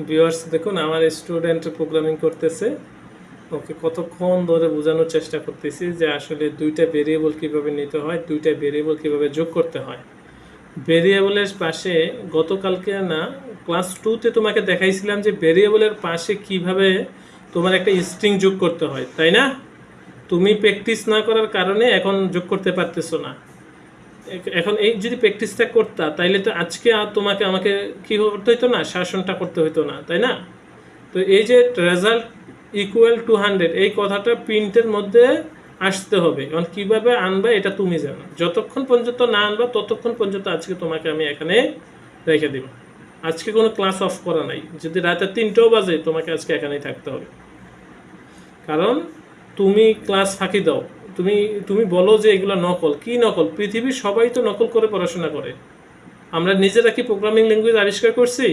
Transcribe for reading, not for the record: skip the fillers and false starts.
Viewers দেখুন আমার student programming করতেছে, ওকে কতক্ষণ ধরে বোঝানোর চেষ্টা করতেছি যে আসলে দুইটা ভেরিয়েবল কিভাবে নিতে হয়, দুইটা ভেরিয়েবল কিভাবে যোগ করতে হয়। ভেরিয়েবলের পাশে গতকালকে না ক্লাস 2-তে তোমাকে দেখাইছিলাম যে ভেরিয়েবলের পাশে কিভাবে তোমার একটা স্ট্রিং যোগ করতে হয়, তাই না? তুমি প্র্যাকটিস না করার কারণে এখন যোগ করতে পারতেছো না। এখন এই যদি প্র্যাকটিসটা করতা তাইলে তো আজকে আর তোমাকে আমাকে কি করতে হতো না, শাসনটা করতে হতো না, তাই না? তো এই যে রেজাল্ট ইকুয়াল টু 100 এই কথাটা প্রিন্টের মধ্যে আসতে হবে। এখন কীভাবে আনবে এটা তুমি জানো। যতক্ষণ পর্যন্ত না আনবা ততক্ষণ পর্যন্ত আজকে তোমাকে আমি এখানে রেখে দিব। আজকে কোনো ক্লাস অফ করা নাই। যদি রাতে 3টেও বাজে তোমাকে আজকে এখানেই থাকতে হবে, কারণ তুমি ক্লাস ফাঁকি দাও। তুমি তুমি বলো যে এগুলো নকল। কি নকল? পৃথিবীর সবাই তো নকল করে পড়াশোনা করে। আমরা নিজেরা কি প্রোগ্রামিং ল্যাঙ্গুয়েজ আবিষ্কার করছি?